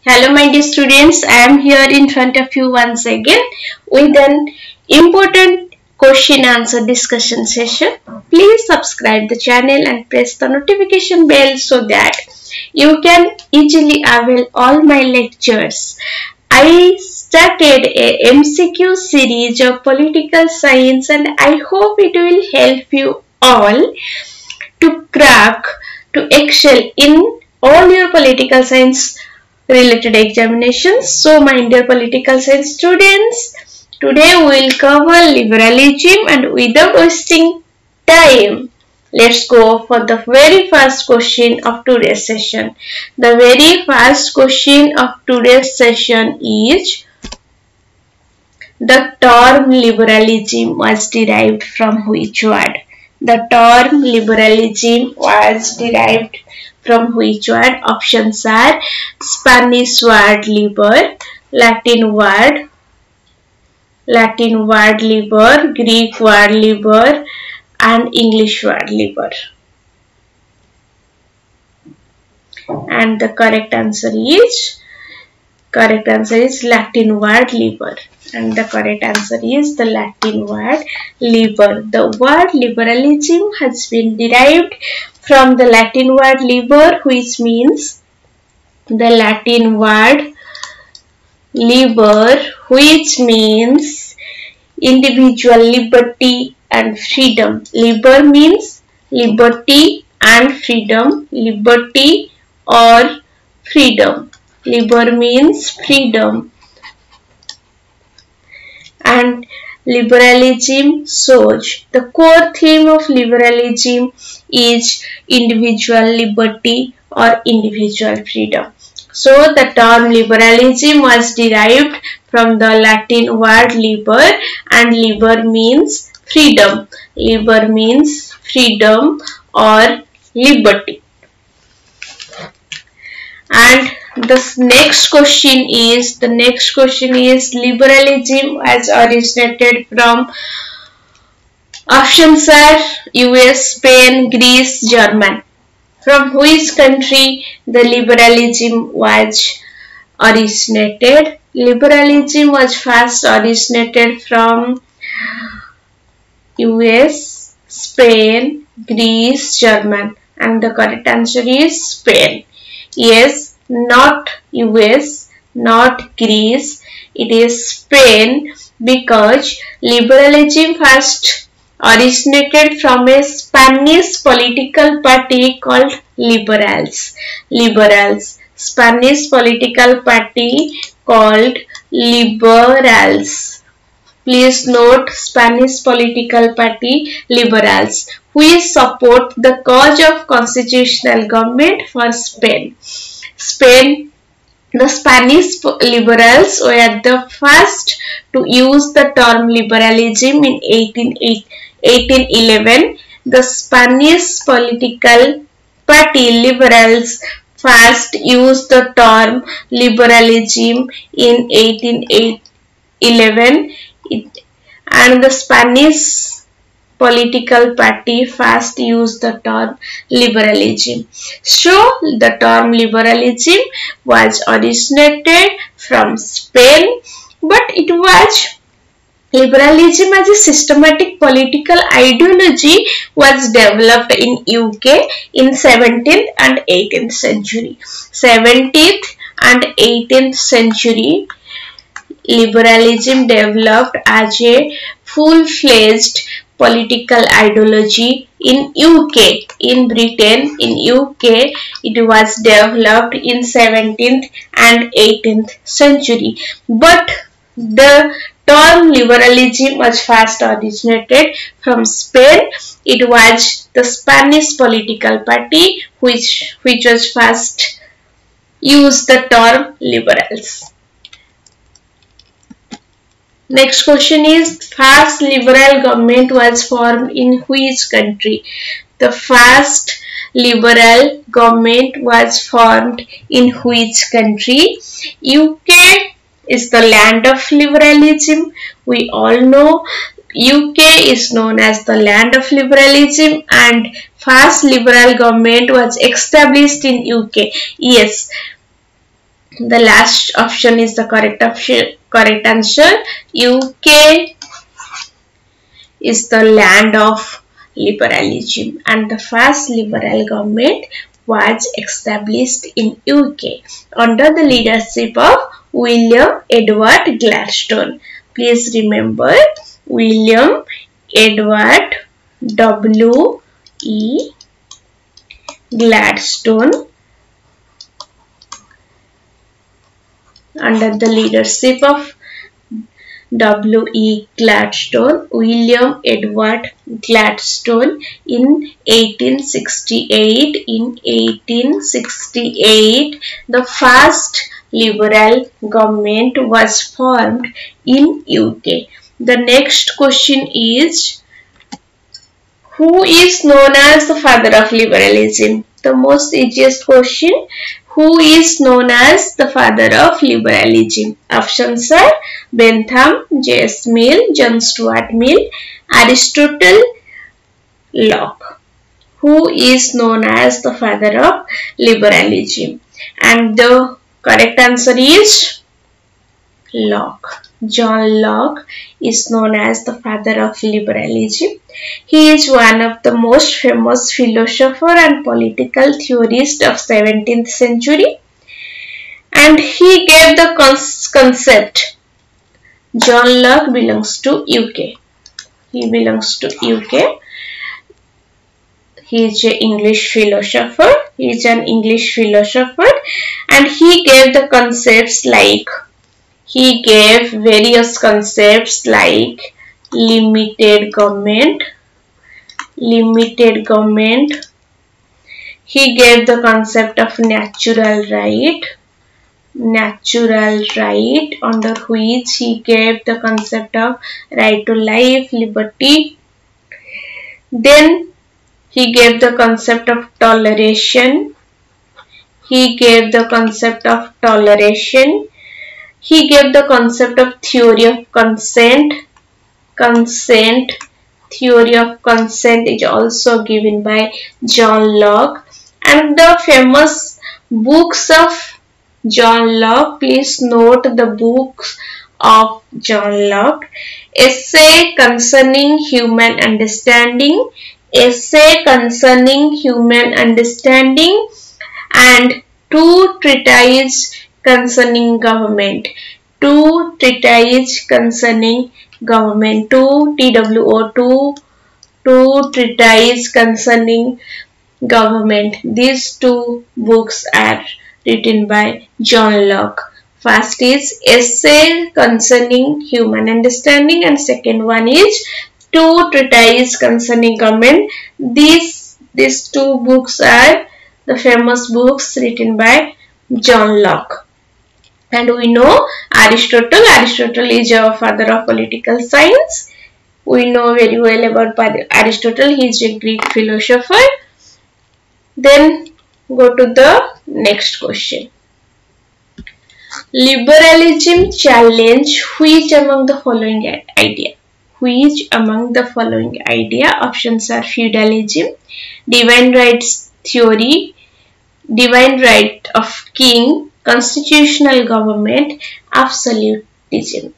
Hello my dear students, I am here in front of you once again with an important question answer discussion session. Please subscribe the channel and press the notification bell so that you can easily avail all my lectures. I started a MCQ series of political science and I hope it will help you all to crack, to excel in all your political science related examinations. So my dear political science students, today we will cover liberalism, and without wasting time, let's go for the very first question of today's session. The very first question of today's session is: the term liberalism was derived from which word? The term liberalism was derived from which word? Options are Spanish word liber, Latin word liber, Greek word liber, and English word liber. And the correct answer is Latin word liber. And the correct answer is the Latin word liber. The word liberalism has been derived from the Latin word liber, which means individual liberty and freedom. Liber means liberty and freedom. Liberty or freedom. Liber means freedom. And liberalism shows the core theme of liberalism is individual liberty or individual freedom. So the term liberalism was derived from the Latin word liber, and liber means freedom. Liber means freedom or liberty. And the next question is liberalism was originated from, options are US, Spain, Greece, German. From which country the liberalism was originated? Liberalism was first originated from US, Spain, Greece, German, and the correct answer is Spain. Yes, not US, not Greece, it is Spain, because liberalism first originated from a Spanish political party called Liberals. Spanish political party called Liberals. Please note, Spanish political party Liberals, which support the cause of constitutional government for Spain. The Spanish liberals were the first to use the term liberalism in 1811. The Spanish political party Liberals first used the term liberalism in 1811, and the Spanish political party first used the term liberalism. So the term liberalism was originated from Spain, but it was liberalism as a systematic political ideology was developed in UK in 17th and 18th century. 17th and 18th century, liberalism developed as a full-fledged political ideology in UK. In Britain, in UK, it was developed in 17th and 18th century. But the term liberalism was first originated from Spain. It was the Spanish political party which was first used the term liberals. Next question is: first liberal government was formed in which country? The first liberal government was formed in which country? UK is the land of liberalism. We all know UK is known as the land of liberalism, and first liberal government was established in UK. Yes, The last option is the correct answer. UK is the land of liberalism, and the first liberal government was established in UK under the leadership of William Edward Gladstone. Please remember William Edward W.E. Gladstone. Under the leadership of W.E. Gladstone, William Edward Gladstone in 1868. In 1868, the first liberal government was formed in UK. The next question is, who is known as the father of liberalism? The most easiest question. Who is known as the father of liberalism? Options are Bentham, J.S. Mill, John Stuart Mill, Aristotle, Locke. Who is known as the father of liberalism? And the correct answer is Locke. John Locke is known as the father of liberalism. He is one of the most famous philosopher and political theorists of 17th century, and he gave the concept. John Locke belongs to UK. He belongs to UK. He is an English philosopher. He is an English philosopher, and he gave the concepts like, he gave various concepts like limited government. He gave the concept of natural right, under which he gave the concept of right to life, liberty. Then he gave the concept of toleration. He gave the concept of toleration. He gave the concept of theory of consent. Theory of consent is also given by John Locke. And the famous books of John Locke, please note the books of John Locke: Essay Concerning Human Understanding, Essay Concerning Human Understanding, and Two Treatises Concerning Government. Two Treatises Concerning Government. Two Treatises Concerning Government. These two books are written by John Locke. First is Essay Concerning Human Understanding, and second one is Two Treatises Concerning Government. These two books are the famous books written by John Locke. And we know Aristotle. Aristotle is a father of political science. We know very well about Aristotle. He is a Greek philosopher. Then go to the next question. Liberalism challenge which among the following idea? Which among the following idea? Options are feudalism, divine rights theory, divine right of king, constitutional government, absolutism.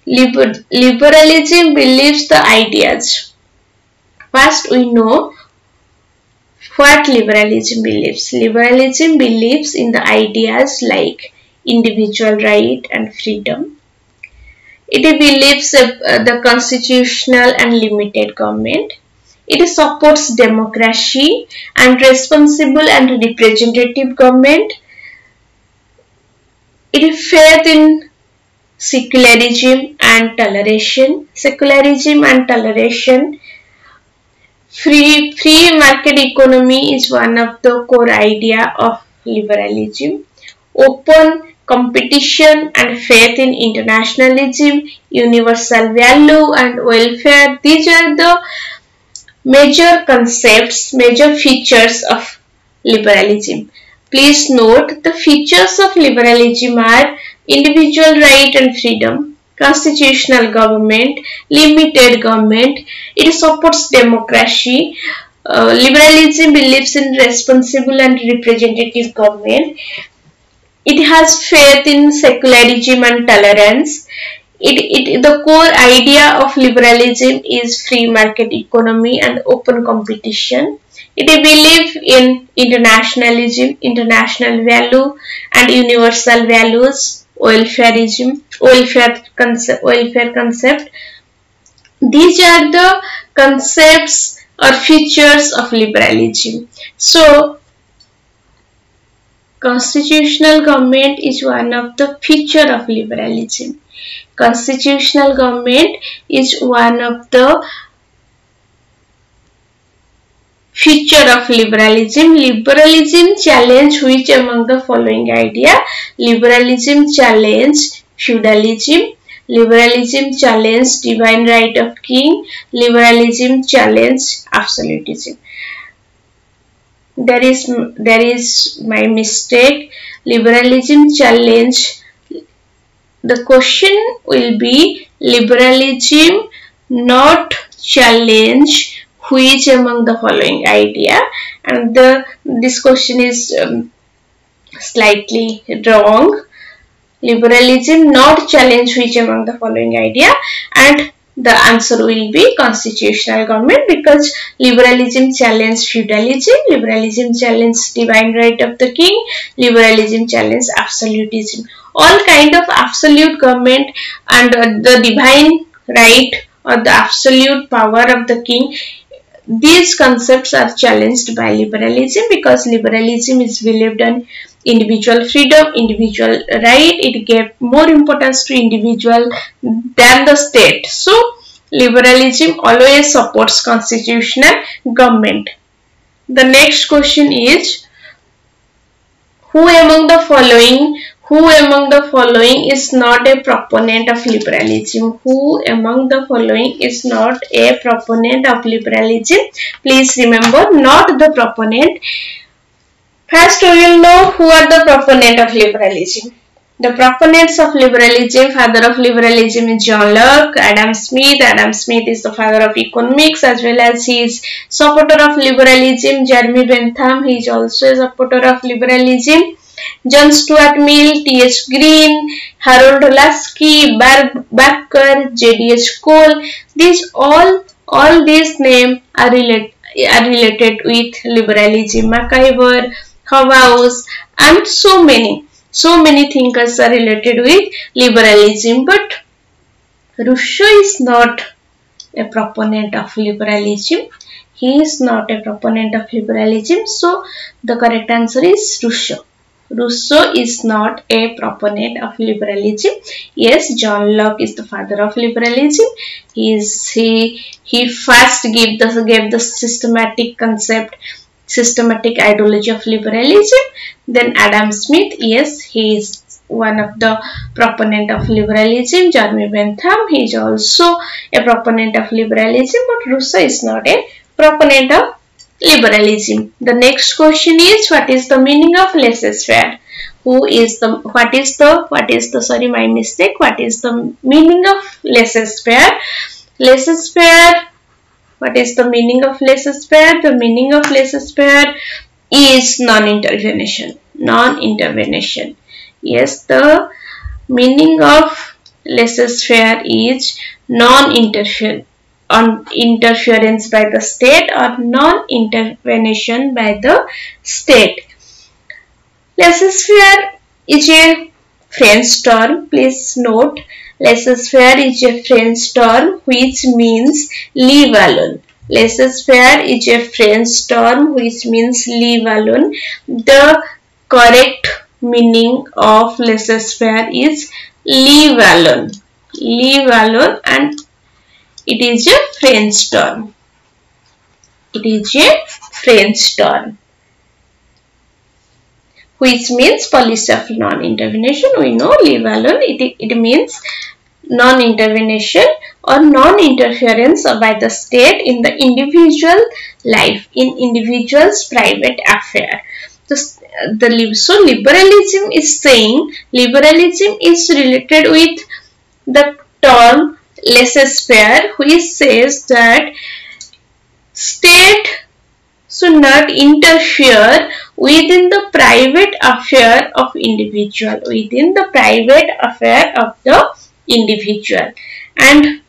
Liberalism believes the ideas. First, we know what liberalism believes. Liberalism believes in the ideas like individual right and freedom. It believes the constitutional and limited government. It supports democracy and responsible and representative government. It is faith in secularism and toleration. Secularism and toleration. Free market economy is one of the core idea of liberalism. Open competition and faith in internationalism, universal value and welfare. These are the major concepts, major features of liberalism. Please note the features of liberalism are individual right and freedom, constitutional government, limited government. It supports democracy. Liberalism believes in responsible and representative government. It has faith in secularism and tolerance. The core idea of liberalism is free market economy and open competition. It believes in internationalism, international value and universal values, welfare concept. These are the concepts or features of liberalism. So, constitutional government is one of the feature of liberalism. Constitutional government is one of the feature of liberalism. Liberalism challenge which among the following idea? Liberalism challenge feudalism. Liberalism challenge divine right of king. Liberalism challenge absolutism. There is my mistake. Liberalism challenge. The question will be liberalism not challenge which among the following idea, and this question is slightly wrong. Liberalism not challenge which among the following idea, and the answer will be constitutional government, because liberalism challenge feudalism, liberalism challenge divine right of the king, liberalism challenge absolutism. All kind of absolute government and the divine right or the absolute power of the king, these concepts are challenged by liberalism, because liberalism is believed on individual freedom, individual right. It gave more importance to individual than the state. So, liberalism always supports constitutional government. The next question is, who among the following is not a proponent of liberalism? Who among the following is not a proponent of liberalism? Please remember, not the proponent. First, we will know who are the proponent of liberalism. The proponents of liberalism, father of liberalism is John Locke, Adam Smith. Adam Smith is the father of economics, as well as he is supporter of liberalism. Jeremy Bentham, he is also a supporter of liberalism. John Stuart Mill, T.H. Green, Harold Lasky, Barker, J.D.H. Cole. These all these names are related with liberalism. MacIver, Hobhouse, and so many thinkers are related with liberalism. But Rousseau is not a proponent of liberalism. He is not a proponent of liberalism. So the correct answer is Rousseau. Rousseau is not a proponent of liberalism. Yes, John Locke is the father of liberalism. He first gave the systematic ideology of liberalism. Then Adam Smith, yes, he is one of the proponent of liberalism. Jeremy Bentham, he is also a proponent of liberalism, but Rousseau is not a proponent of liberalism. The next question is, what is the meaning of laissez-faire? What is the meaning of laissez-faire? Laissez-faire, what is the meaning of laissez-faire? The meaning of laissez-faire is non-intervention. Non-intervention. Yes, the meaning of laissez-faire is non-interference by the state or non-intervention by the state. Laissez-faire is a French term. Please note, laissez-faire is a French term which means leave alone. Laissez-faire is a French term which means leave alone. The correct meaning of laissez-faire is leave alone. Leave alone, and it is a French term. It is a French term which means policy of non-intervention. We know leave alone, it means non-intervention or non-interference by the state in the individual life, in individual's private affair. So liberalism is saying, liberalism is related with the term laissez-faire, which says that state should not interfere within the private affair of individual. Within the private affair of the individual. And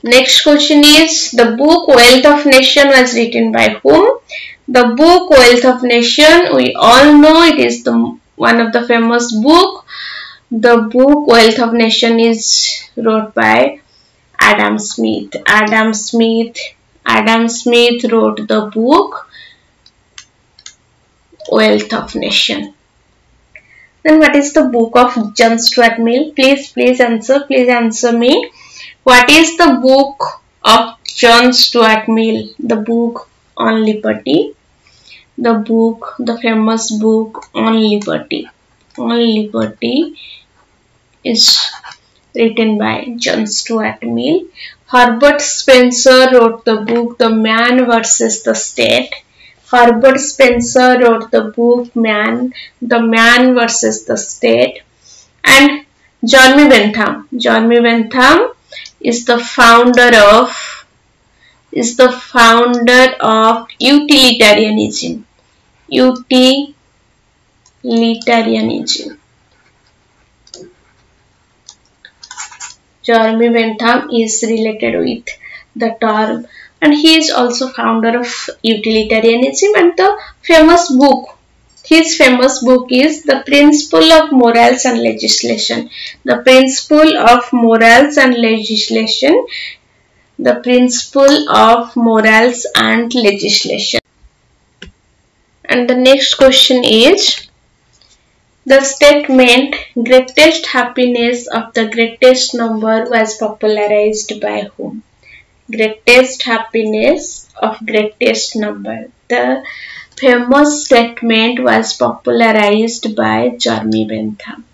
next question is, the book Wealth of Nation was written by whom? The book Wealth of Nation, we all know it is one of the famous book. The book Wealth of Nation is wrote by Adam Smith. Adam Smith wrote the book Wealth of Nation. Then what is the book of John Stuart Mill? Please answer me. What is the book of John Stuart Mill? The book on liberty. The famous book on liberty. On liberty is written by John Stuart Mill. Herbert Spencer wrote the book The Man versus the State. Herbert Spencer wrote the book The Man versus the State. And Jeremy Bentham. Jeremy Bentham is the founder of utilitarianism. Utilitarianism. Jeremy Bentham is related with the term, and he is also founder of utilitarianism. And the famous book, his famous book is The Principle of Morals and Legislation. The Principle of Morals and Legislation. The Principle of Morals and Legislation. And the next question is, the statement greatest happiness of the greatest number was popularized by whom? Greatest happiness of greatest number. The famous statement was popularized by Jeremy Bentham.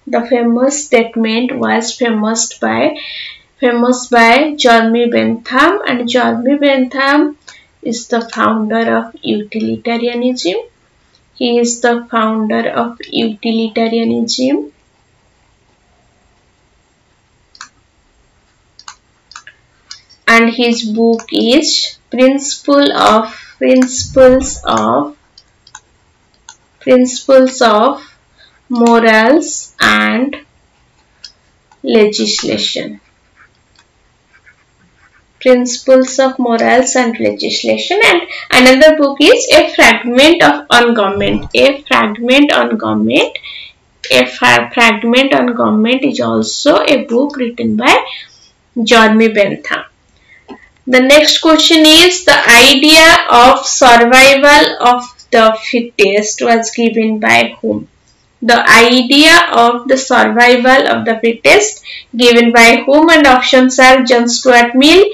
The famous statement was famous by Jeremy Bentham, and Jeremy Bentham is the founder of utilitarianism. He is the founder of utilitarianism. And his book is Principles of Morals and Legislation. Principles of Morals and Legislation. And another book is A Fragment on Government. A Fragment on Government. A Fragment on Government is also a book written by Jeremy Bentham. The next question is, the idea of survival of the fittest was given by whom? The idea of the survival of the fittest given by whom? And options are John Stuart Mill,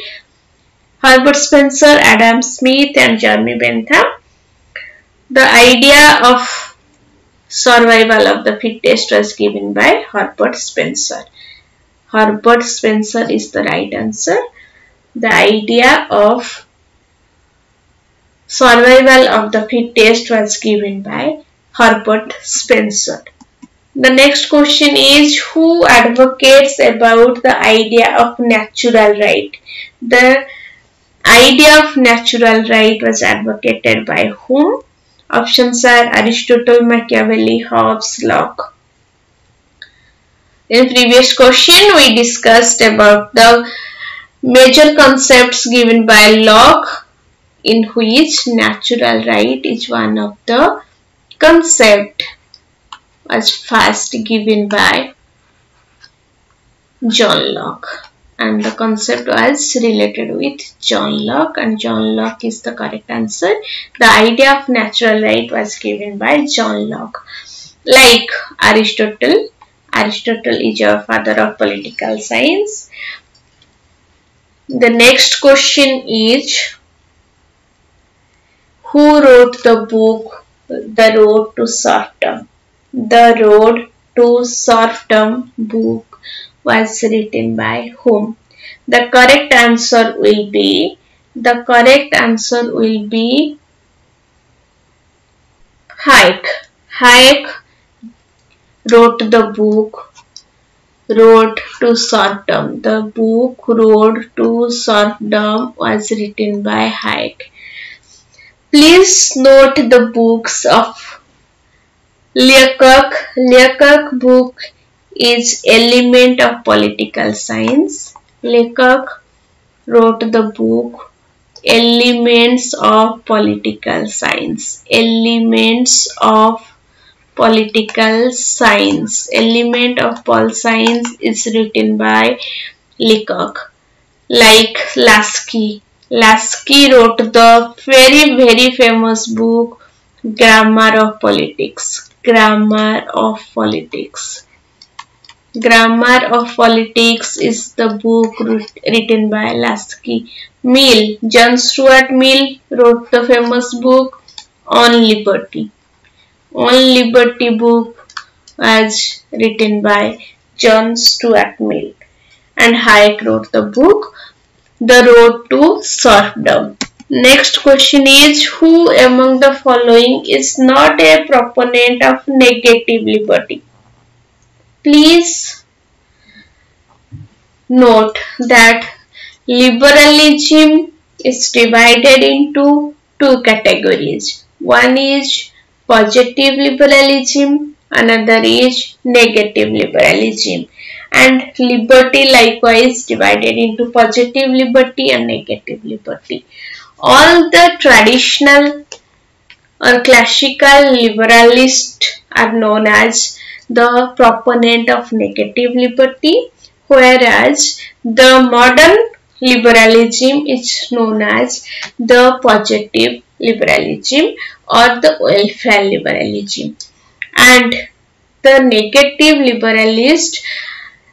Herbert Spencer, Adam Smith, and Jeremy Bentham. The idea of survival of the fittest was given by Herbert Spencer. Herbert Spencer is the right answer. The idea of survival of the fittest was given by Herbert Spencer. The next question is, who advocates about the idea of natural right? The idea of natural right was advocated by whom? Options are Aristotle, Machiavelli, Hobbes, Locke. In previous question, we discussed about the major concepts given by Locke, in which natural right is one of the concept was first given by John Locke, and the concept was related with John Locke, and John Locke is the correct answer. The idea of natural right was given by John Locke. Like Aristotle is a father of political science. The next question is, who wrote the book The Road to Serfdom? The Road to Serfdom book was written by whom? The correct answer will be Hayek. Hayek wrote the book Road to Serfdom. The book Road to Serfdom was written by Hayek. Please note the books of Leacock. Leacock book is Element of Political Science. Leacock wrote the book Elements of Political Science. Elements of Political Science. Element of Pol Science is written by Leacock. Like Lasky. Lasky wrote the very famous book Grammar of Politics. Grammar of Politics. Grammar of Politics is the book written by Lasky. Mill. John Stuart Mill wrote the famous book On Liberty. On Liberty book was written by John Stuart Mill. And Hayek wrote the book The Road to Serfdom. Next question is, who among the following is not a proponent of negative liberty? Please note that liberalism is divided into two categories. One is positive liberalism, another is negative liberalism. And liberty likewise divided into positive liberty and negative liberty. All the traditional or classical liberalists are known as the proponent of negative liberty, whereas the modern liberalism is known as the positive liberalism or the welfare liberalism. And the negative liberalists,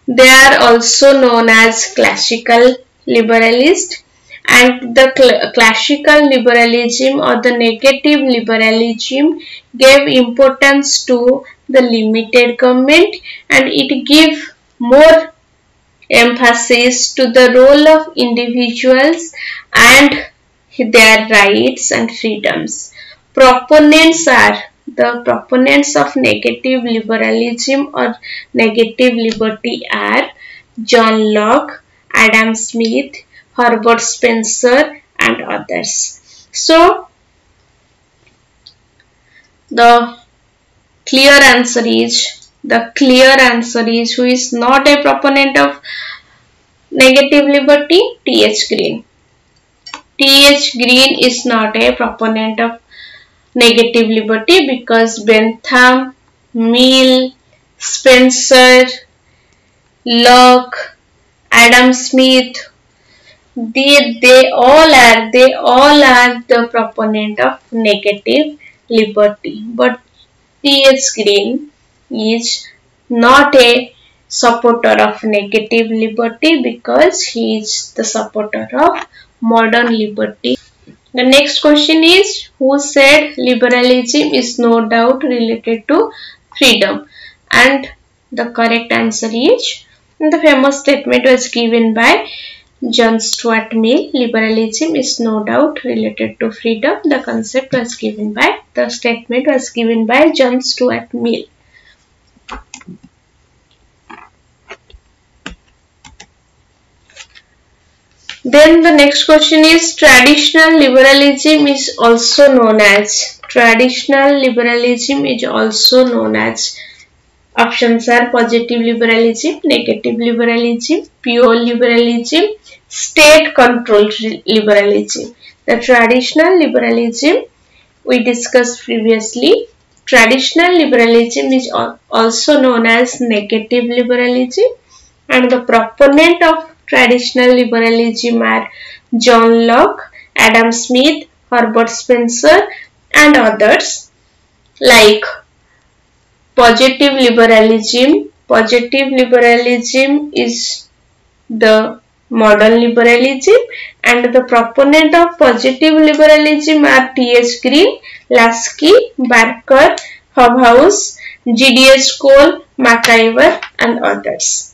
they are also known as classical liberalists, and the classical liberalism or the negative liberalism gave importance to the limited government, and it gave more emphasis to the role of individuals and their rights and freedoms. Proponents are the proponents of negative liberalism or negative liberty are John Locke, Adam Smith, Herbert Spencer and others. So, the clear answer is who is not a proponent of negative liberty? T.H. Green. T.H. Green is not a proponent of negative liberty because Bentham, Mill, Spencer, Locke, Adam Smith, they all are the proponent of negative liberty. But T.H. Green is not a supporter of negative liberty because he is the supporter of modern liberty. The next question is, who said liberalism is no doubt related to freedom? And the correct answer is, the famous statement was given by John Stuart Mill. Liberalism is no doubt related to freedom. The statement was given by John Stuart Mill. Then the next question is, traditional liberalism is also known as. Options are positive liberalism, negative liberalism, pure liberalism, state controlled liberalism. The traditional liberalism we discussed previously. Traditional liberalism is also known as negative liberalism, and the proponent of traditional liberalism are John Locke, Adam Smith, Herbert Spencer and others. Like positive liberalism is the modern liberalism, and the proponent of positive liberalism are T.H. Green, Lasky, Barker, Hobhouse, G.D.S. Cole, McIver and others.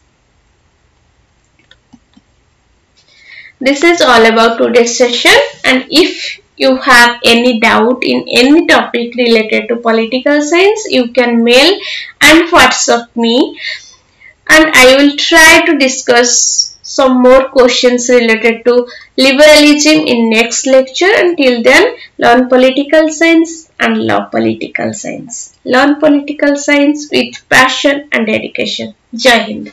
This is all about today's session, and if you have any doubt in any topic related to political science, you can mail and WhatsApp me, and I will try to discuss some more questions related to liberalism in next lecture. Until then, learn political science and love political science. Learn political science with passion and dedication. Jai Hind.